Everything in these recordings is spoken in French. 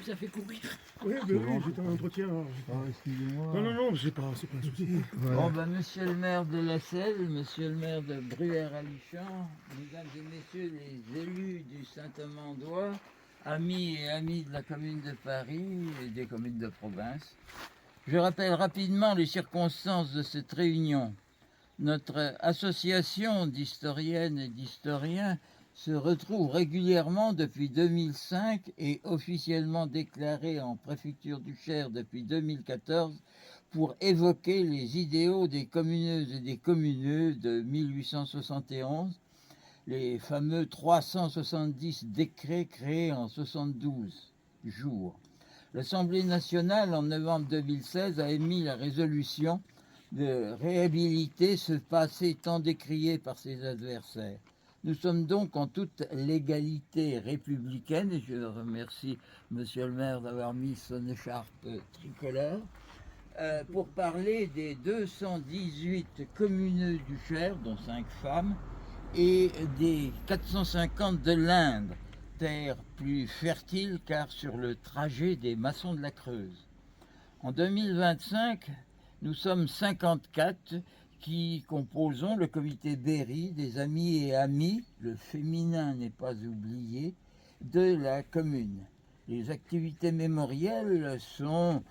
Ça fait courir. Oui, mais oui, j'étais en entretien. Excusez-moi. Non, c'est pas un souci. Voilà. Bon, ben, monsieur le maire de La Selle, monsieur le maire de Bruyères-Alichamps, mesdames et messieurs les élus du Saint-Amandois, amis et amis de la commune de Paris et des communes de province, je rappelle rapidement les circonstances de cette réunion. Notre association d'historiennes et d'historiens se retrouve régulièrement depuis 2005 et officiellement déclarée en préfecture du Cher depuis 2014 pour évoquer les idéaux des communeuses et des communeux de 1871, les fameux 370 décrets créés en 72 jours. L'Assemblée nationale, en novembre 2016, a émis la résolution de réhabiliter ce passé tant décrié par ses adversaires. Nous sommes donc en toute légalité républicaine, et je remercie monsieur le maire d'avoir mis son écharpe tricolore, pour parler des 218 communeux du Cher, dont 5 femmes, et des 450 de l'Indre, terre plus fertile car sur le trajet des maçons de la Creuse. En 2025, nous sommes 54 qui composons le comité Berry des amis et amies, le féminin n'est pas oublié, de la commune. Les activités mémorielles sont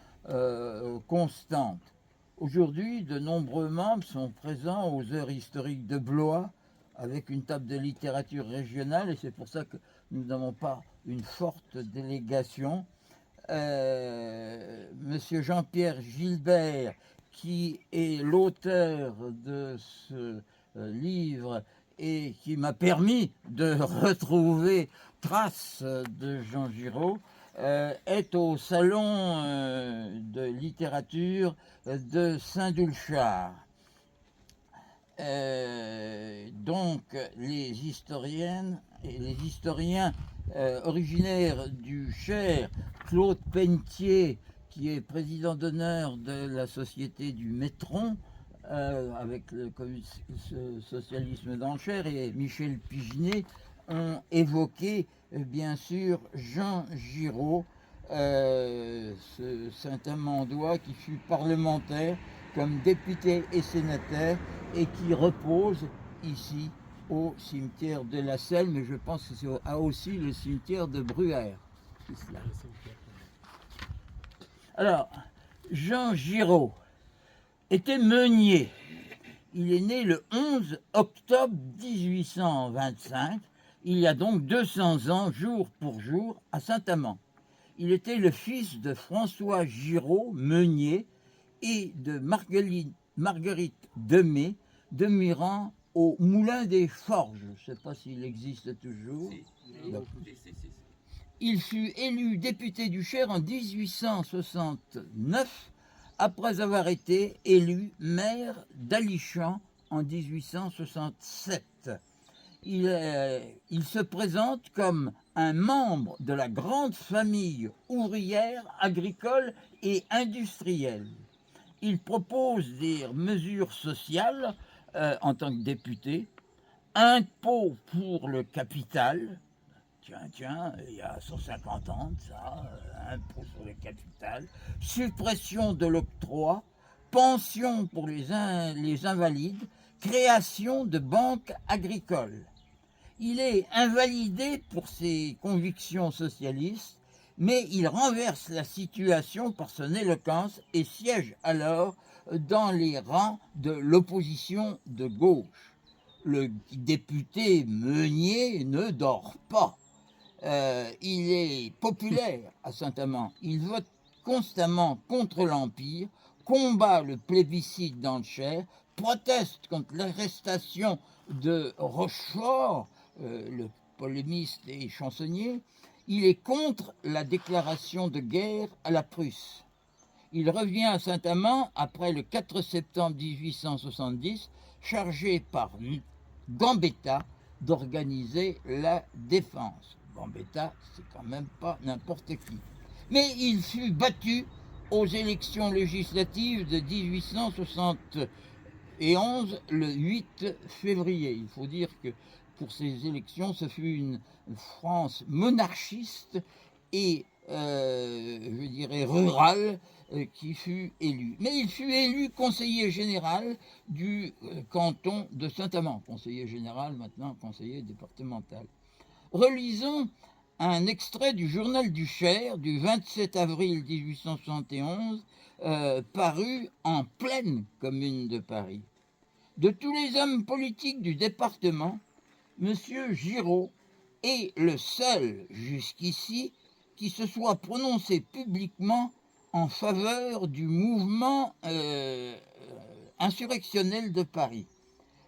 constantes. Aujourd'hui, de nombreux membres sont présents aux heures historiques de Blois avec une table de littérature régionale et c'est pour ça que nous n'avons pas une forte délégation. Monsieur Jean-Pierre Gilbert, qui est l'auteur de ce livre et qui m'a permis de retrouver trace de Jean Giraud, est au salon de littérature de Saint-Doulchard. Donc les historiennes et les historiens originaires du Cher, Claude Pentier, qui est président d'honneur de la Société du Métron, avec le socialisme dans le Cher, et Michel Pigenet, ont évoqué bien sûr Jean Giraud, ce Saint-Amandois qui fut parlementaire comme député et sénateur et qui repose ici au cimetière de la Selle, mais je pense que c'est aussi le cimetière de Bruyères. Alors, Jean Giraud était meunier. Il est né le 11 octobre 1825, il y a donc 200 ans, jour pour jour, à Saint-Amand. Il était le fils de François Giraud, meunier, et de Marguerite Demey, demeurant au Moulin des Forges. Je ne sais pas s'il existe toujours. Il fut élu député du Cher en 1869, après avoir été élu maire d'Alichamps en 1867. Il se présente comme un membre de la grande famille ouvrière, agricole et industrielle. Il propose des mesures sociales en tant que député, impôt pour le capital, tiens, il y a 150 ans de ça, impôt sur le capital, suppression de l'octroi, pension pour les invalides, création de banques agricoles. Il est invalidé pour ses convictions socialistes, mais il renverse la situation par son éloquence et siège alors dans les rangs de l'opposition de gauche. Le député Meunier ne dort pas. Il est populaire à Saint-Amand. Il vote constamment contre l'Empire, combat le plébiscite dans le Cher, proteste contre l'arrestation de Rochefort, le polémiste et chansonnier. Il est contre la déclaration de guerre à la Prusse. Il revient à Saint-Amand après le 4 septembre 1870, chargé par Gambetta d'organiser la défense. Gambetta, c'est quand même pas n'importe qui. Mais il fut battu aux élections législatives de 1871, le 8 février. Il faut dire que pour ces élections, ce fut une France monarchiste et je dirais, rural qui fut élu. Mais il fut élu conseiller général du canton de Saint-Amand, conseiller général, maintenant conseiller départemental. Relisons un extrait du journal du Cher du 27 avril 1871, paru en pleine commune de Paris. De tous les hommes politiques du département, M. Giraud est le seul jusqu'ici qui se soit prononcé publiquement en faveur du mouvement insurrectionnel de Paris.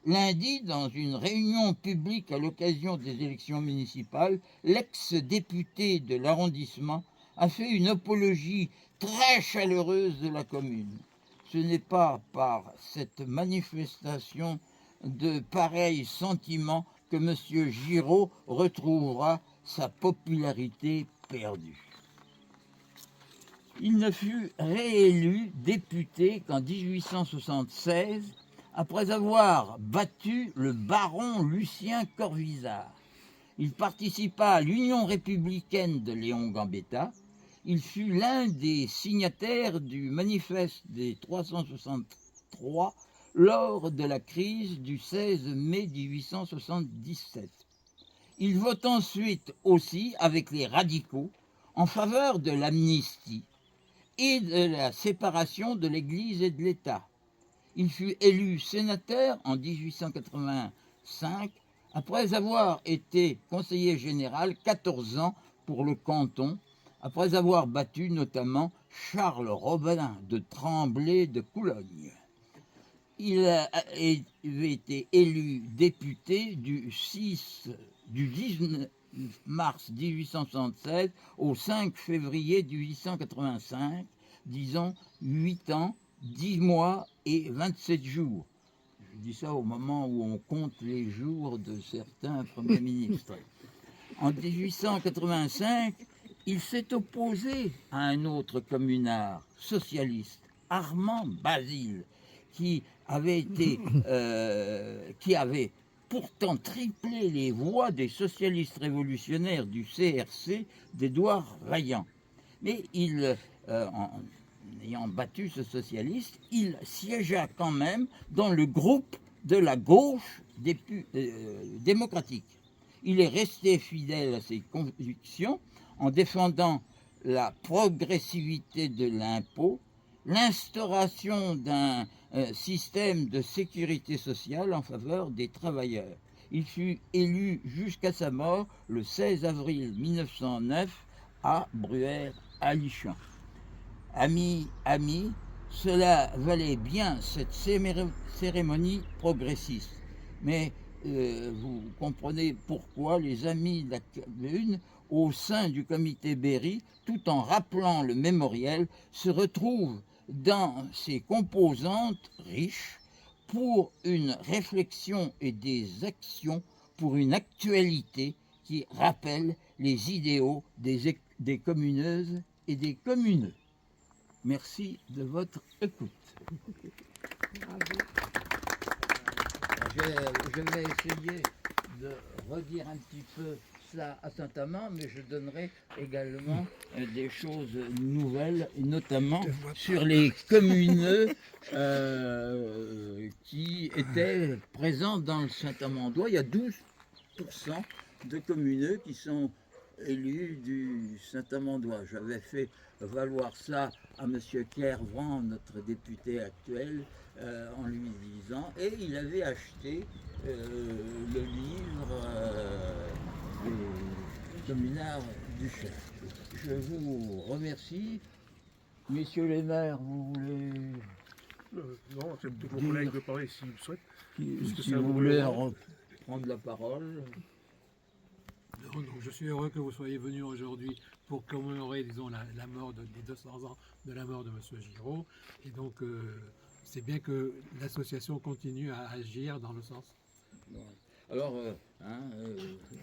Lundi, dans une réunion publique à l'occasion des élections municipales, l'ex-député de l'arrondissement a fait une apologie très chaleureuse de la commune. Ce n'est pas par cette manifestation de pareils sentiments que M. Giraud retrouvera sa popularité perdue. Il ne fut réélu député qu'en 1876, après avoir battu le baron Lucien Corvisart. Il participa à l'Union républicaine de Léon Gambetta. Il fut l'un des signataires du manifeste des 363 lors de la crise du 16 mai 1877. Il vote ensuite aussi avec les radicaux en faveur de l'amnistie et de la séparation de l'Église et de l'État. Il fut élu sénateur en 1885, après avoir été conseiller général 14 ans pour le canton, après avoir battu notamment Charles Robin de Tremblay de Coulogne. Il avait été élu député du 19 mars 1876 au 5 février 1885, disons 8 ans, 10 mois et 27 jours. Je dis ça au moment où on compte les jours de certains premiers ministres. En 1885, il s'est opposé à un autre communard socialiste, Armand Basile, qui avait pourtant triplé les voix des socialistes révolutionnaires du CRC d'Édouard Vaillant. Mais en ayant battu ce socialiste, il siégea quand même dans le groupe de la gauche démocratique. Il est resté fidèle à ses convictions en défendant la progressivité de l'impôt, l'instauration d'un système de sécurité sociale en faveur des travailleurs. Il fut élu jusqu'à sa mort le 16 avril 1909 à Bruère-Alichamps. Amis, cela valait bien cette cérémonie progressiste. Mais vous comprenez pourquoi les amis de la commune, au sein du comité Berry, tout en rappelant le mémorial, se retrouvent dans ses composantes riches pour une réflexion et des actions pour une actualité qui rappelle les idéaux des communeuses et des communeux. Merci de votre écoute. Je vais essayer de redire un petit peu cela à Saint-Amand, mais je donnerai également des choses nouvelles, notamment sur les communeux qui étaient présents dans le Saint-Amandois. Il y a 12% de communeux qui sont élus du Saint-Amandois. J'avais fait valoir ça à M. Clairvent, notre député actuel, en lui disant, et il avait acheté le livre des communards du Cher. Je vous remercie. Messieurs les maires, vous voulez... non, c'est plutôt vos collègues de parler s'ils le souhaitent. Si vous voulez prendre la parole. Non, donc je suis heureux que vous soyez venus aujourd'hui pour commémorer, disons, la mort des 200 ans de la mort de M. Giraud. Et donc, c'est bien que l'association continue à agir dans le sens. Alors,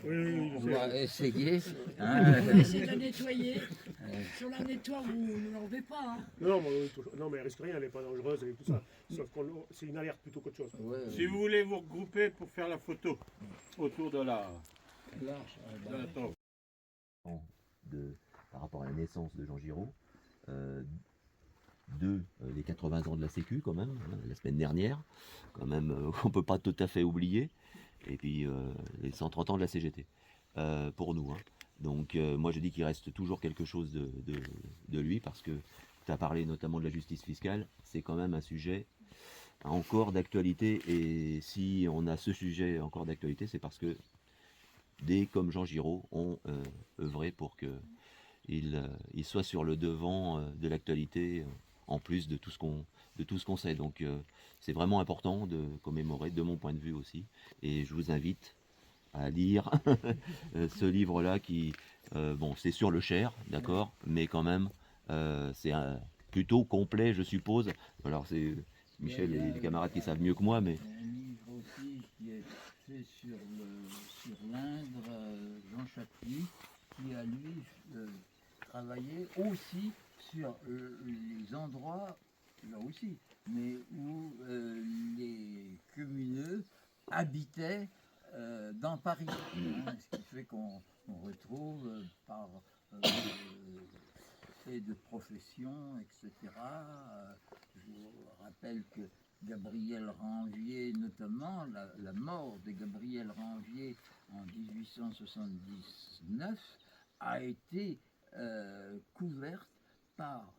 Oui, on va essayer. On va essayer de la nettoyer. Si on la nettoie, vous ne l'enlevez pas. Hein. non, mais elle risque rien, elle n'est pas dangereuse et tout ça. Sauf que c'est une alerte plutôt qu'autre chose. Ouais, Si vous voulez vous regrouper pour faire la photo autour de la là, tombe. de par rapport à la naissance de Jean Giraud. Deux, les 80 ans de la Sécu quand même, hein, la semaine dernière, quand même, qu'on ne peut pas tout à fait oublier. Et puis les 130 ans de la CGT, pour nous. Hein. Donc moi je dis qu'il reste toujours quelque chose de lui, parce que tu as parlé notamment de la justice fiscale, c'est quand même un sujet encore d'actualité, et si on a ce sujet encore d'actualité, c'est parce que des comme Jean Giraud ont œuvré pour qu'il soit sur le devant de l'actualité, en plus de tout ce qu'on sait. Donc c'est vraiment important de commémorer, de mon point de vue aussi, et je vous invite à lire ce livre-là qui, bon, c'est sur le Cher, d'accord, mais quand même, c'est plutôt complet, je suppose. Alors c'est Michel et les camarades qui savent mieux que moi, mais... Un livre aussi qui est fait sur l'Indre, Jean Chappuis, qui a lui travaillé aussi sur les endroits, là aussi, mais où les communeux habitaient dans Paris. Hein, ce qui fait qu'on retrouve par fait de profession, etc. Je vous rappelle que Gabriel Ranvier, notamment, la mort de Gabriel Ranvier en 1879 a été couverte par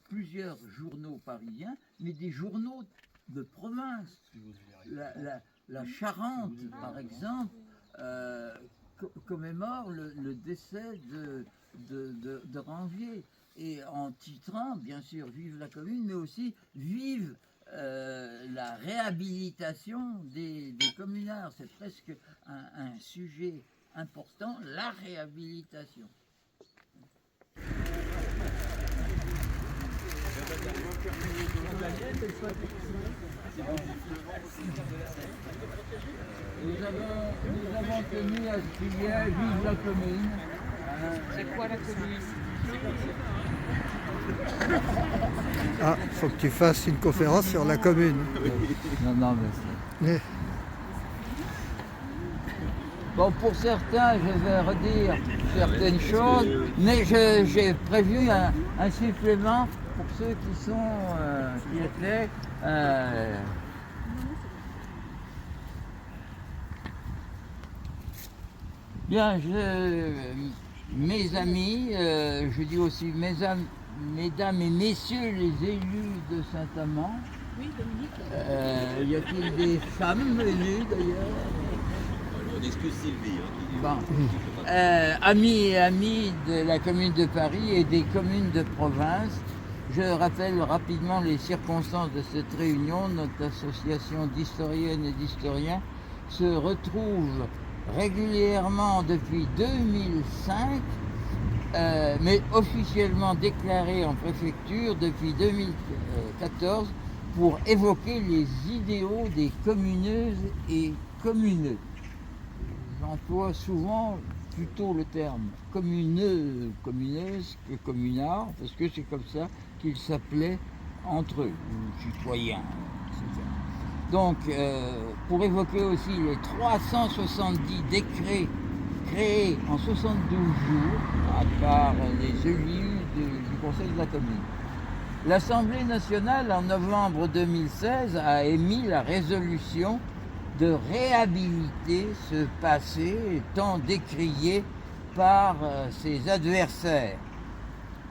plusieurs journaux parisiens, mais des journaux de province. La Charente, par exemple, commémore le décès de Ranvier, et en titrant, bien sûr, Vive la commune, mais aussi Vive la réhabilitation des communards. C'est presque un sujet important, la réhabilitation. Nous avons tenu à ce qu'il y ait Vive la commune. C'est quoi la commune? Ah, faut que tu fasses une conférence sur la commune. Non, mais bon, pour certains, je vais redire certaines choses, mais j'ai prévu un supplément pour ceux qui étaient bien, mes amis, je dis aussi mesdames et messieurs les élus de Saint-Amand. Oui, Dominique. Y a-t-il des femmes élues d'ailleurs? On excuse Sylvie. Bon. Amis et amis de la commune de Paris et des communes de province, je rappelle rapidement les circonstances de cette réunion. Notre association d'historiennes et d'historiens se retrouve régulièrement depuis 2005, mais officiellement déclarée en préfecture depuis 2014, pour évoquer les idéaux des communeuses et communeux. J'emploie souvent plutôt le terme communeux, communeuse que communard, parce que c'est comme ça qu'ils s'appelaient entre eux, ou citoyens, etc. Donc, pour évoquer aussi les 370 décrets créés en 72 jours, à part les élus du Conseil de la commune. L'Assemblée nationale, en novembre 2016, a émis la résolution de réhabiliter ce passé tant décrié par ses adversaires.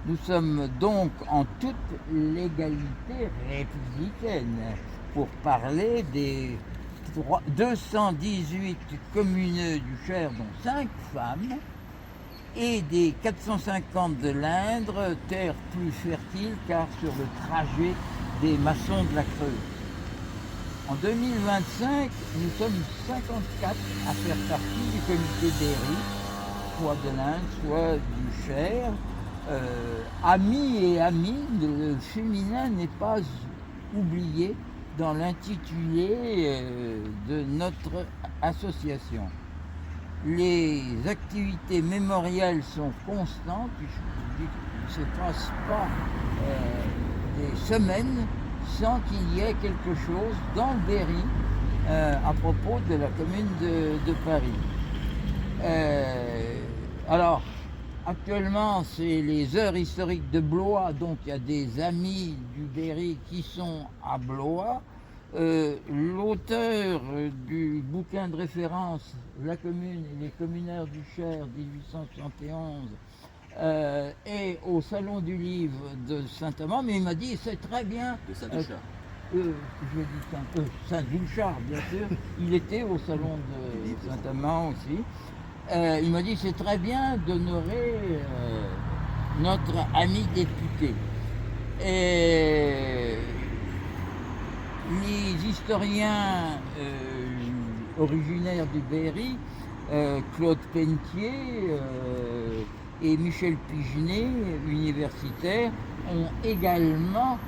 Nous sommes donc en toute légalité républicaine pour parler des 218 communeux du Cher, dont 5 femmes, et des 450 de l'Indre, terre plus fertile car sur le trajet des maçons de la Creuse. En 2025, nous sommes 54 à faire partie du comité d'Héry, soit de l'Indre, soit du Cher. Amis et amis, le féminin n'est pas oublié dans l'intitulé de notre association. Les activités mémorielles sont constantes, il ne se passe pas des semaines sans qu'il y ait quelque chose dans le Berry à propos de la commune de Paris. Alors, Actuellement, c'est les heures historiques de Blois, donc il y a des amis du Berry qui sont à Blois. L'auteur du bouquin de référence, La Commune et les communaires du Cher, 1871, est au Salon du Livre de Saint-Amand, mais il m'a dit, c'est très bien. De Saint-Duchard. Je dis Saint-Doulchard, bien sûr. Il était au Salon de Saint-Amand aussi. Il m'a dit, c'est très bien d'honorer notre ami député. Et les historiens originaires du Berry, Claude Pentier et Michel Pigenet, universitaires, ont également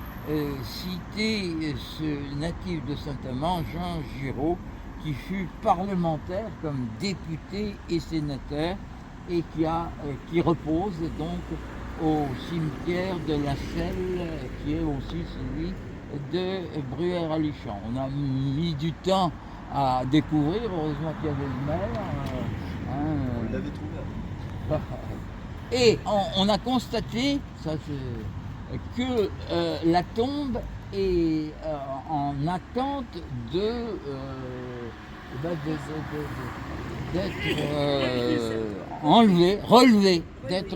cité ce natif de Saint-Amand, Jean Giraud, qui fut parlementaire comme député et sénateur et qui repose donc au cimetière de la Selle, qui est aussi celui de Bruère-à-Lichamp. On a mis du temps à découvrir, heureusement qu'il y avait le maire. Vous l'avez trouvé. Et on a constaté que la tombe est en attente d'être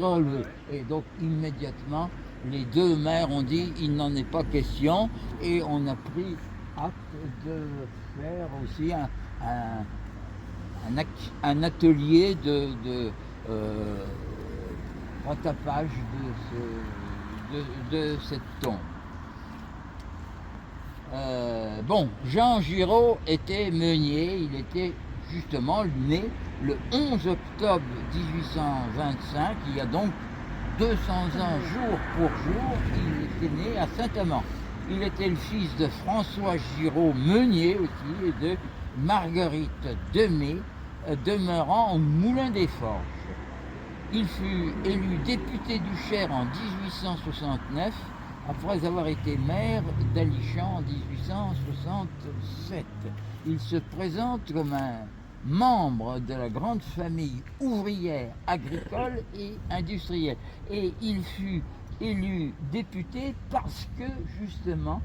relevée. Et donc immédiatement, les deux maires ont dit il n'en est pas question, et on a pris acte de faire aussi un atelier de retapage de cette tombe. Jean Giraud était meunier, il était justement né le 11 octobre 1825, il y a donc 200 ans jour pour jour, il était né à Saint-Amand. Il était le fils de François Giraud, meunier aussi, et de Marguerite Demey, demeurant au Moulin des Forges. Il fut élu député du Cher en 1869, après avoir été maire d'Alichamp en 1867. Il se présente comme un membre de la grande famille ouvrière, agricole et industrielle. Et il fut élu député parce que, justement,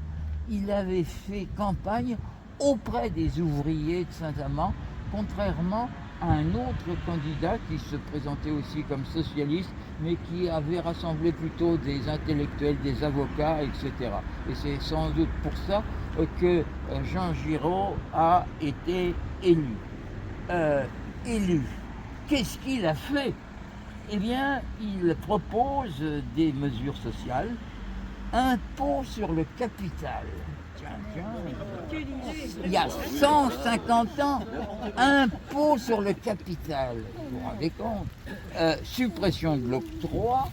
il avait fait campagne auprès des ouvriers de Saint-Amand, contrairement à un autre candidat qui se présentait aussi comme socialiste, mais qui avait rassemblé plutôt des intellectuels, des avocats, etc. Et c'est sans doute pour ça que Jean Giraud a été élu. Qu'est-ce qu'il a fait? Eh bien, il propose des mesures sociales, impôt sur le capital. Il y a 150 ans, impôt sur le capital, vous vous rendez compte, suppression de l'octroi,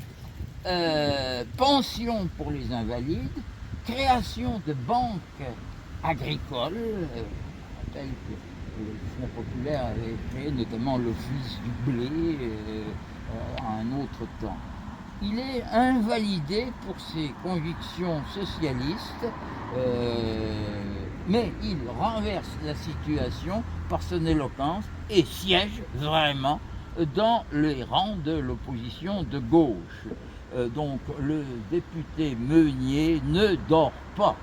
pension pour les invalides, création de banques agricoles, telles que le Front populaire avait créé notamment l'Office du blé à un autre temps. Il est invalidé pour ses convictions socialistes, mais il renverse la situation par son éloquence et siège vraiment dans les rangs de l'opposition de gauche. Donc le député Meunier ne dort pas.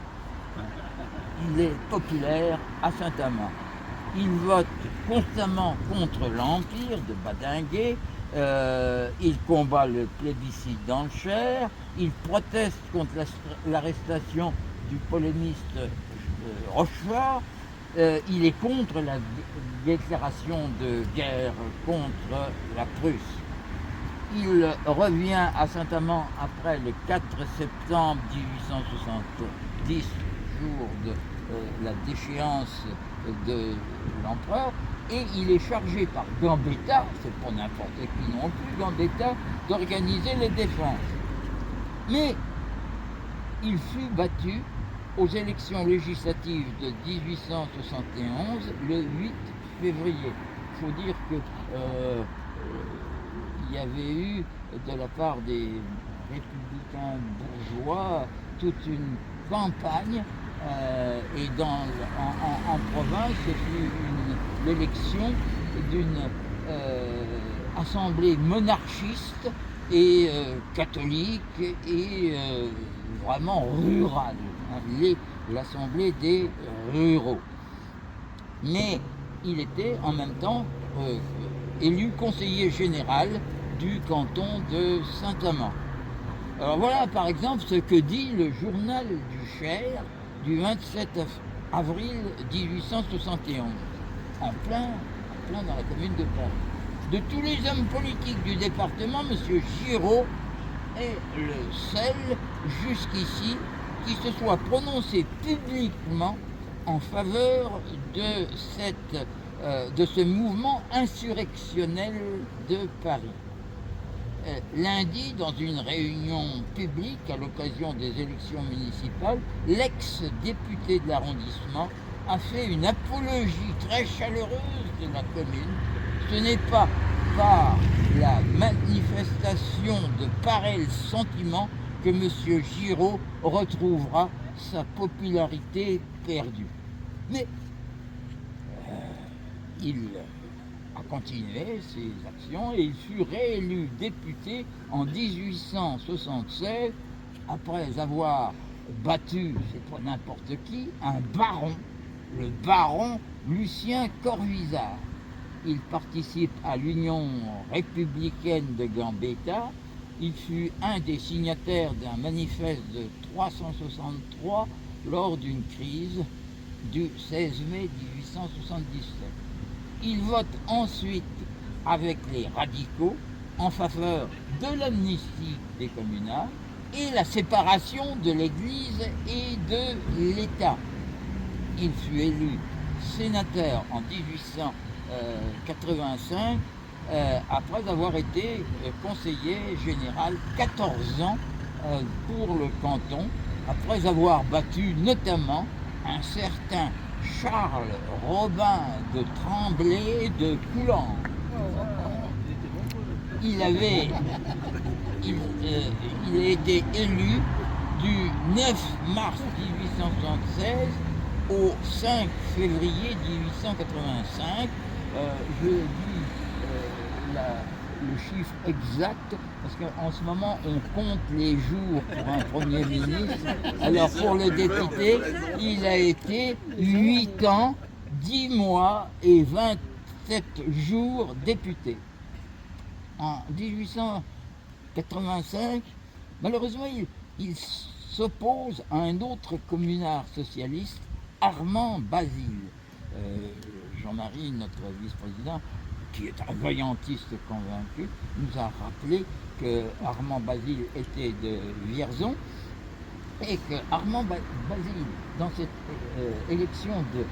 Il est populaire à Saint-Amand. Il vote constamment contre l'Empire de Badinguet. Il combat le plébiscite dans le Cher, il proteste contre l'arrestation du polémiste Rochefort, il est contre la déclaration de guerre contre la Prusse. Il revient à Saint-Amand après le 4 septembre 1870, jour de la déchéance de l'empereur, et il est chargé par Gambetta, c'est pas n'importe qui non plus, Gambetta, d'organiser les défenses. Mais il fut battu aux élections législatives de 1871, le 8 février. Il faut dire que il y avait eu, de la part des républicains bourgeois, toute une campagne. Et en province, ce fut l'élection d'une assemblée monarchiste et catholique et vraiment rurale. Hein. Il est l'Assemblée des ruraux. Mais il était en même temps élu conseiller général du canton de Saint-Amand. Alors voilà par exemple ce que dit le journal du Cher du 27 avril 1871, en plein dans la commune de Paris. De tous les hommes politiques du département, M. Giraud est le seul jusqu'ici qui se soit prononcé publiquement en faveur de ce mouvement insurrectionnel de Paris. Lundi, dans une réunion publique à l'occasion des élections municipales, l'ex-député de l'arrondissement a fait une apologie très chaleureuse de la commune. Ce n'est pas par la manifestation de pareils sentiments que M. Giraud retrouvera sa popularité perdue. Mais il a continué ses actions et il fut réélu député en 1876 après avoir battu, c'est pas n'importe qui, un baron, le baron Lucien Corvisart. Il participe à l'Union républicaine de Gambetta. Il fut un des signataires d'un manifeste de 363 lors d'une crise du 16 mai 1877. Il vote ensuite avec les radicaux en faveur de l'amnistie des communards et la séparation de l'Église et de l'État. Il fut élu sénateur en 1885 après avoir été conseiller général 14 ans pour le canton, après avoir battu notamment un certain Charles Robin de Tremblay de Coulanges. Il a été élu du 9 mars 1876 au 5 février 1885. Je dis le chiffre exact parce qu'en ce moment on compte les jours pour un Premier ministre. Alors pour le député, il a été 8 ans, 10 mois et 27 jours député. En 1885, malheureusement, il s'oppose à un autre communard socialiste, Armand Basile. Jean-Marie, notre vice-président, qui est un voyantiste convaincu, nous a rappelé que Armand Basile était de Vierzon et que Armand Basile, dans cette élection de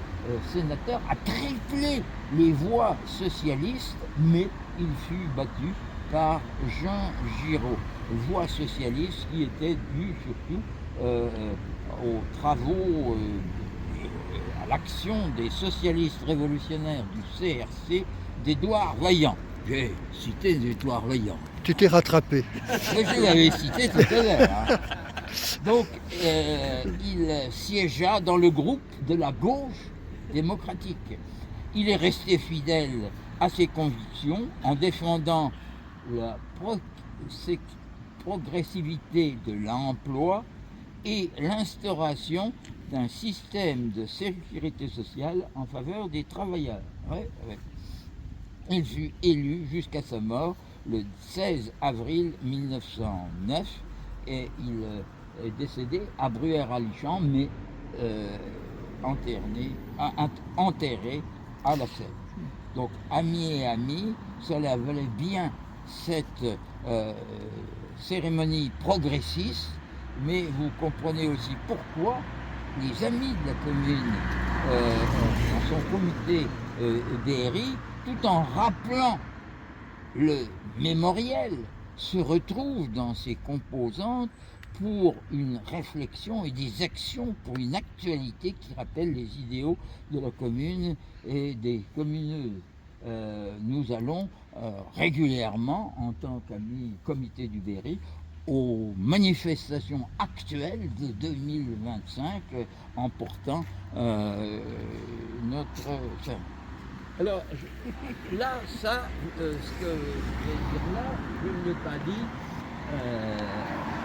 sénateur, a triplé les voix socialistes, mais il fut battu par Jean Giraud, voix socialiste qui était due surtout aux travaux, à l'action des socialistes révolutionnaires du CRC d'Édouard Vaillant. J'ai cité Édouard Vaillant. Tu t'es rattrapé. Je l'avais cité tout à l'heure. Hein. Donc, il siégea dans le groupe de la gauche démocratique. Il est resté fidèle à ses convictions en défendant la progressivité de l'emploi et l'instauration d'un système de sécurité sociale en faveur des travailleurs. Ouais. Il fut élu jusqu'à sa mort le 16 avril 1909 et il est décédé à Bruère-à-Lichamps, mais enterré à la Seine. Donc, amis et amis, cela valait bien cette cérémonie progressiste, mais vous comprenez aussi pourquoi les amis de la commune, dans son comité BRI, tout en rappelant le mémoriel, se retrouvent dans ses composantes pour une réflexion et des actions pour une actualité qui rappelle les idéaux de la commune et des communeux. Nous allons régulièrement, en tant qu'amis comité du Berry, aux manifestations actuelles de 2025 en portant notre... Alors, là, ça, ce que je vais dire là, je ne l'ai pas dit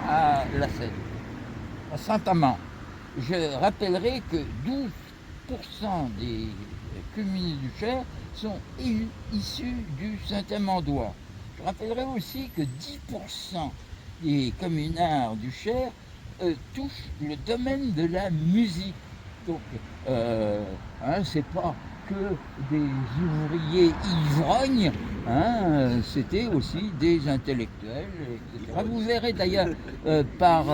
à la Seine, à Saint-Amand. Je rappellerai que 12% des communés du Cher sont issus du Saint-Amandois. Je rappellerai aussi que 10% des communards du Cher touchent le domaine de la musique. Donc, c'est pas que des ouvriers ivrognes, c'était aussi des intellectuels, etc. Vous verrez d'ailleurs par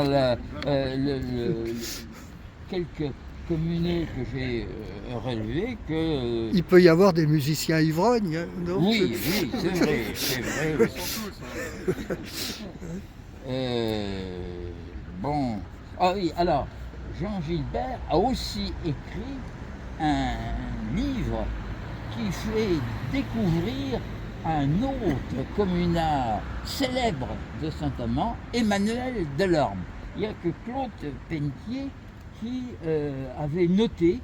quelques communés que j'ai relevés que... Il peut y avoir des musiciens ivrognes, hein, non? Oui, c'est vrai, c'est vrai. Bon, ah oui, alors, Jean Gilbert a aussi écrit un livre qui fait découvrir un autre communard célèbre de Saint-Amand, Emmanuel Delorme. Il n'y a que Claude Pennetier qui avait noté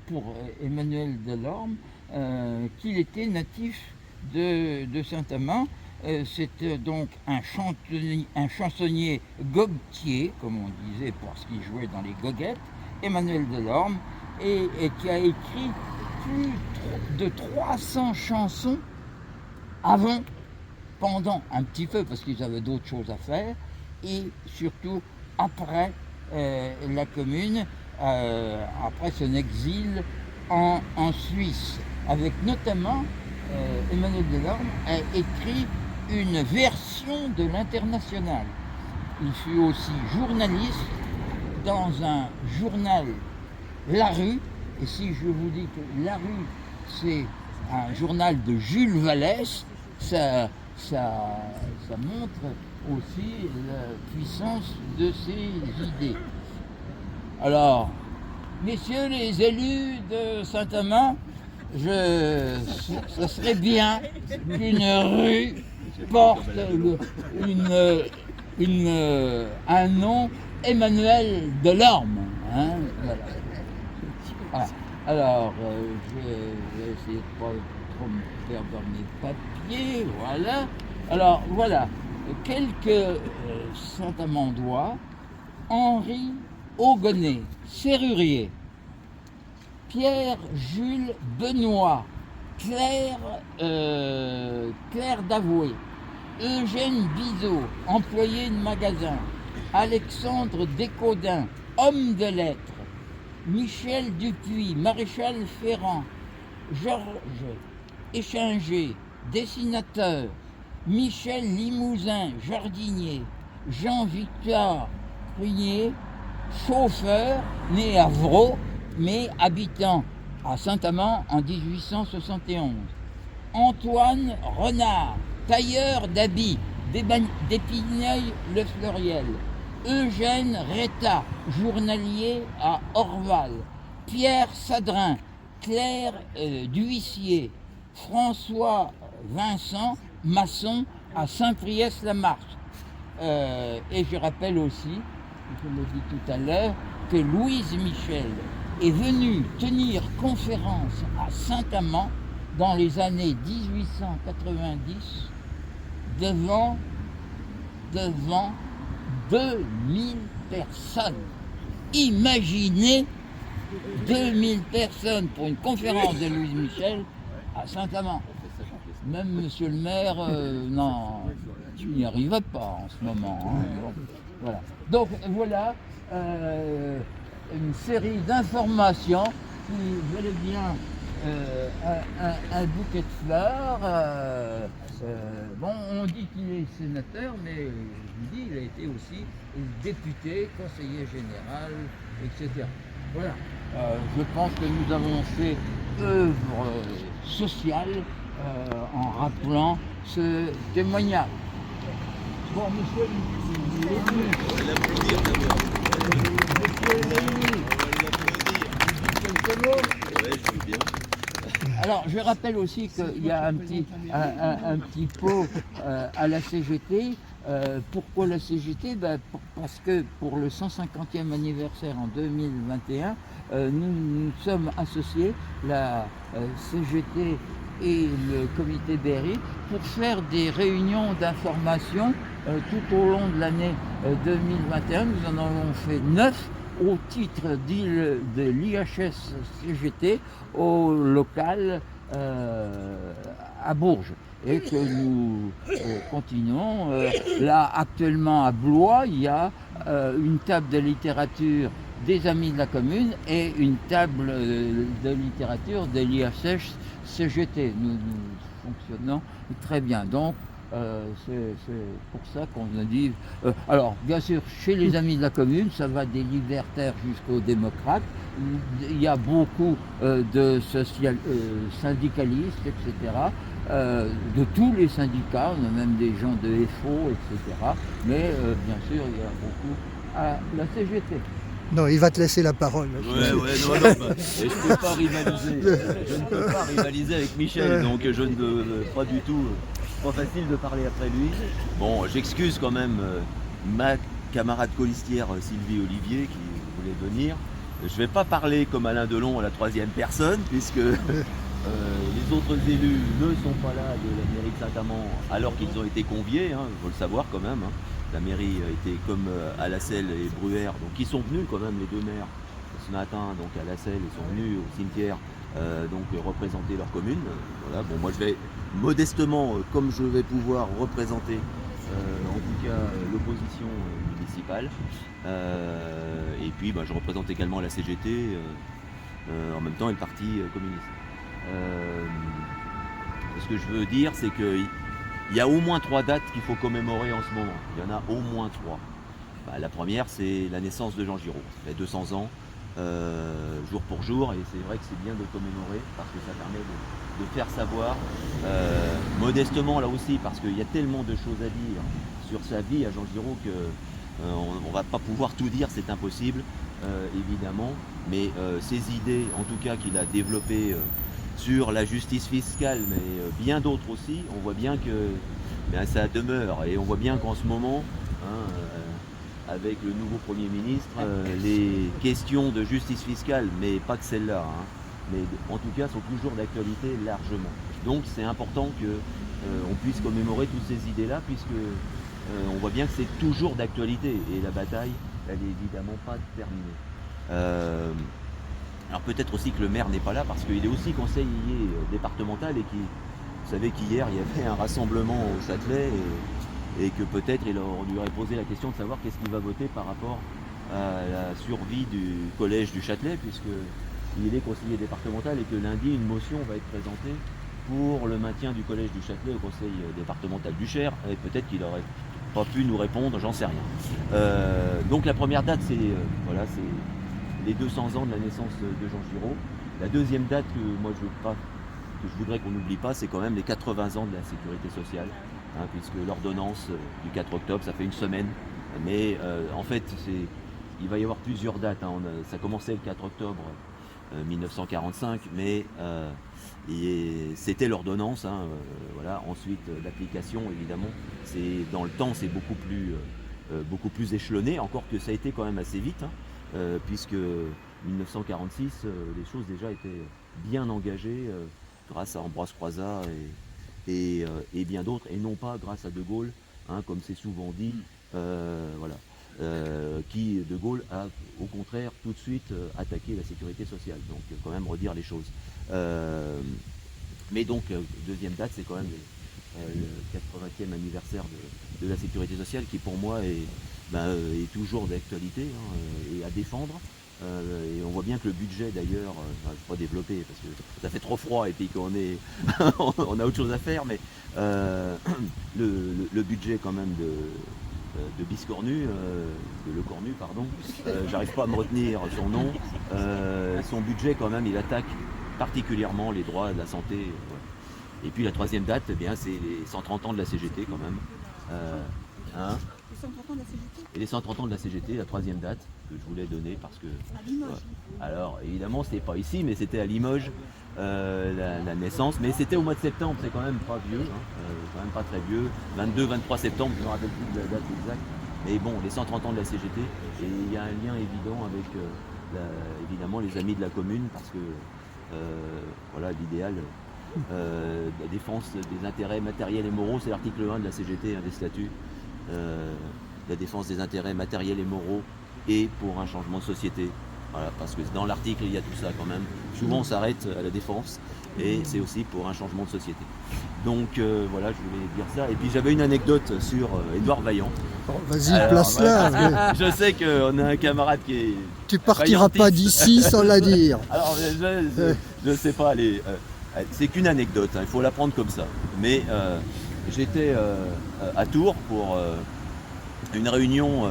pour Emmanuel Delorme qu'il était natif de Saint-Amand. C'était donc un chansonnier goguetier, comme on disait parce qu'il jouait dans les goguettes, Emmanuel Delorme, et qui a écrit plus de 300 chansons avant, pendant un petit peu, parce qu'ils avaient d'autres choses à faire, et surtout après la Commune, après son exil en Suisse, avec notamment Emmanuel Delorme a écrit une version de l'Internationale. Il fut aussi journaliste dans un journal La Rue, et si je vous dis que La Rue c'est un journal de Jules Vallès, ça montre aussi la puissance de ses idées. Alors, messieurs les élus de Saint-Amand, ça serait bien qu'une rue porte un nom Emmanuel Delorme. Voilà. Voilà. Alors, je vais essayer de ne pas trop me perdre dans mes papiers. Voilà. Alors, voilà. Quelques Saint-Amandois. Henri Augonnet, serrurier. Pierre-Jules Benoît, Claire Davoué, Eugène Bizot, employé de magasin, Alexandre Descaudins, homme de lettres, Michel Dupuis, maréchal Ferrand, Georges Échinger, dessinateur, Michel Limousin, jardinier, Jean-Victor Prunier, chauffeur, né à Vraux, mais habitant à Saint-Amand en 1871. Antoine Renard, tailleur d'habits, d'Épineuil-le-Fleuriel. Eugène Rétat, journalier à Orval. Pierre Sadrin, clerc d'huissier. François Vincent, maçon à Saint-Priest-la-Marche. Et je rappelle aussi, je l'ai dit tout à l'heure, que Louise Michel est venue tenir conférence à Saint-Amand dans les années 1890 devant 2000 personnes. Imaginez 2000 personnes pour une conférence de Louise Michel à Saint-Amand. Même monsieur le maire, non, tu n'y arriverais pas en ce moment. Bon, voilà. Donc voilà une série d'informations qui veulent bien un bouquet de fleurs. Bon, on dit qu'il est sénateur, mais je vous dis, il a été aussi député, conseiller général, etc. Voilà. Je pense que nous avons fait œuvre sociale en rappelant ce témoignage. Bon, monsieur alors, je rappelle aussi qu'il y a un petit pot à la CGT Pourquoi la CGT? Parce que pour le 150e anniversaire en 2021, nous sommes associés, la CGT et le comité Berry, pour faire des réunions d'information tout au long de l'année 2021. Nous en avons fait 9 au titre de l'IHS CGT au local à Bourges, et que nous continuons. Là, actuellement à Blois, il y a une table de littérature des Amis de la Commune et une table de littérature de l'IHS CGT. Nous fonctionnons très bien. Donc, c'est pour ça qu'on a dit... alors, bien sûr, chez les Amis de la Commune, ça va des libertaires jusqu'aux démocrates. Il y a beaucoup de syndicalistes, etc., de tous les syndicats. On a même des gens de FO, etc. Mais, bien sûr, il y a beaucoup à la CGT. Non, il va te laisser la parole. Ouais, non, et je ne peux pas rivaliser. Je ne peux pas rivaliser avec Michel, donc je ne veux pas du tout. Pas facile de parler après lui. Bon, j'excuse quand même ma camarade colistière Sylvie Olivier qui voulait venir. Je ne vais pas parler comme Alain Delon à la 3e personne, puisque les autres élus ne sont pas là de la mairie de Saint-Amand alors qu'ils ont été conviés, il faut le savoir quand même. La mairie était comme à La Selle et Bruère, donc ils sont venus quand même, les deux maires, ce matin, donc à La Selle, ils sont venus au cimetière représenter leur commune. Voilà. Bon, moi je vais modestement, comme je vais pouvoir représenter en tout cas l'opposition municipale, et puis je représente également la CGT, en même temps et le parti communiste. Ce que je veux dire, c'est qu'il y a au moins 3 dates qu'il faut commémorer en ce moment. Il y en a au moins 3. La première, c'est la naissance de Jean Giraud. Ça fait 200 ans, jour pour jour, et c'est vrai que c'est bien de commémorer parce que ça permet de faire savoir, modestement là aussi, parce qu'il y a tellement de choses à dire sur sa vie à Jean Giraud qu'on ne va pas pouvoir tout dire, c'est impossible, évidemment, mais ces idées, en tout cas, qu'il a développées sur la justice fiscale, mais bien d'autres aussi, on voit bien que ça demeure, et on voit bien qu'en ce moment, avec le nouveau Premier ministre, les questions de justice fiscale, mais pas que celle-là, mais en tout cas sont toujours d'actualité largement. Donc c'est important qu'on puisse commémorer toutes ces idées-là, puisque on voit bien que c'est toujours d'actualité, et la bataille, elle n'est évidemment pas terminée. Alors peut-être aussi que le maire n'est pas là, parce qu'il est aussi conseiller départemental, et vous savez qu'hier, il y avait un rassemblement au Châtelet, et que peut-être il lui aurait posé la question de savoir qu'est-ce qu'il va voter par rapport à la survie du collège du Châtelet, puisqu'il est conseiller départemental et que lundi, une motion va être présentée pour le maintien du collège du Châtelet au conseil départemental du Cher, et peut-être qu'il n'aurait pas pu nous répondre, j'en sais rien. Donc la première date, c'est les 200 ans de la naissance de Jean Giraud. La deuxième date que moi je voudrais qu'on n'oublie pas, c'est quand même les 80 ans de la sécurité sociale. Puisque l'ordonnance du 4 octobre, ça fait une semaine, mais en fait, il va y avoir plusieurs dates. Ça commençait le 4 octobre 1945, mais c'était l'ordonnance. Voilà. Ensuite, l'application, évidemment, dans le temps, c'est beaucoup plus échelonné, encore que ça a été quand même assez vite, puisque 1946, les choses déjà étaient bien engagées grâce à Ambroise Croizat et bien d'autres, et non pas grâce à De Gaulle, comme c'est souvent dit, qui De Gaulle a au contraire tout de suite attaqué la sécurité sociale. Donc quand même redire les choses. Mais donc deuxième date, c'est quand même le 80e anniversaire de la sécurité sociale, qui pour moi est toujours d'actualité et à défendre. Et on voit bien que le budget d'ailleurs, je ne vais pas développer parce que ça fait trop froid et puis qu'on est on a autre chose à faire, mais le budget quand même de Biscornu, de Le Cornu, pardon, j'arrive pas à me retenir son nom, son budget quand même, il attaque particulièrement les droits de la santé. Et puis la troisième date, c'est les 130 ans de la CGT quand même. Les 130 ans de la CGT. Et les 130 ans de la CGT, la troisième date. je voulais donner parce que. Alors évidemment, c'était pas ici, mais c'était à Limoges la naissance. Mais c'était au mois de septembre, c'est quand même pas vieux, quand même pas très vieux. 22-23 septembre, je ne me rappelle plus de la date exacte. Mais bon, les 130 ans de la CGT, et il y a un lien évident avec évidemment les amis de la commune, parce que voilà, l'idéal, la défense des intérêts matériels et moraux, c'est l'article 1 de la CGT, des statuts. La défense des intérêts matériels et moraux et pour un changement de société. Voilà, parce que dans l'article, il y a tout ça quand même. Souvent, on s'arrête à la défense et c'est aussi pour un changement de société. Donc voilà, je voulais dire ça. Et puis j'avais une anecdote sur Édouard Vaillant. Bon, vas-y, place-la. voilà, je sais qu'on a un camarade qui est. Tu partiras pas d'ici sans la dire. Alors, je ne sais pas, c'est qu'une anecdote, il faut la prendre comme ça. Mais j'étais à Tours pour une réunion,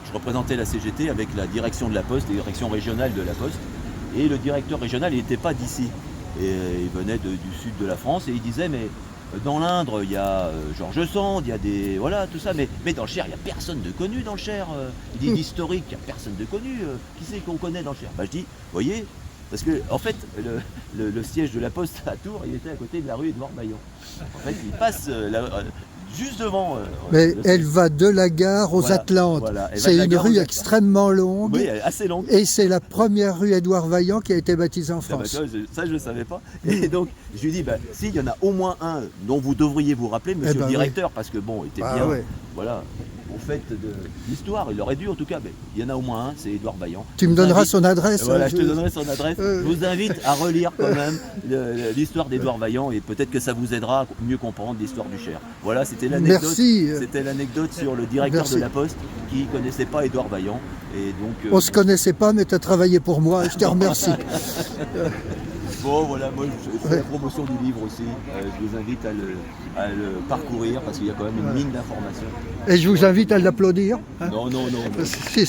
je représentais la CGT avec la direction de la Poste, la direction régionale de la Poste. Et le directeur régional, il n'était pas d'ici. Et il venait du sud de la France et il disait, mais dans l'Indre, il y a Georges Sand, il y a des. Voilà, tout ça, mais dans le Cher, il n'y a personne de connu dans le Cher. Il dit d'historique, il n'y a personne de connu. Qui c'est qu'on connaît dans le Cher? Bah, je dis, voyez, parce que en fait, le siège de la Poste à Tours, il était à côté de la rue Édouard Vaillant. En fait, il passe juste devant. Mais elle va de la gare aux Atlantes. Voilà. C'est une rue extrêmement longue. Oui, assez longue. Et c'est la première rue Édouard Vaillant qui a été baptisée en Ah bah, France. ça, je ne savais pas. Et donc, je lui dis, bah, s'il y en a au moins un dont vous devriez vous rappeler, monsieur ben le directeur, parce que bon, il était Ah bien, ouais. voilà, au fait de l'histoire, il aurait dû en tout cas, mais il y en a au moins un, c'est Édouard Vaillant. Tu me donneras son adresse. Voilà, je te donnerai son adresse. Je vous invite à relire quand même l'histoire d'Édouard Vaillant et peut-être que ça vous aidera à mieux comprendre l'histoire du Cher. Voilà, c'était l'anecdote. Merci. C'était l'anecdote sur le directeur Merci. de la Poste qui ne connaissait pas Édouard Vaillant. Et donc, On se connaissait pas, mais tu as travaillé pour moi. Je te remercie. bon, voilà, moi je fais la promotion du livre aussi. Je vous invite à le parcourir parce qu'il y a quand même une mine d'informations. Et je vous invite à l'applaudir. hein. Non. Si.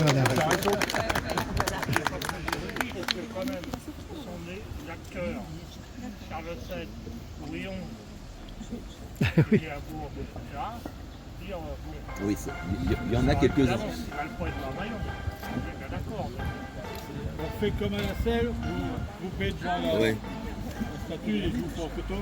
Voilà. Quand même, ce sont des acteurs. Charles VII, Louis XI, Guillaume, etc. Dire, bon, Oui, il y en a quelques-uns. évidemment, c'est pas le point de Vaillant. On est bien d'accord. mais On fait comme à la selle, vous payez devant la Oui. statue et je vous fais en photo.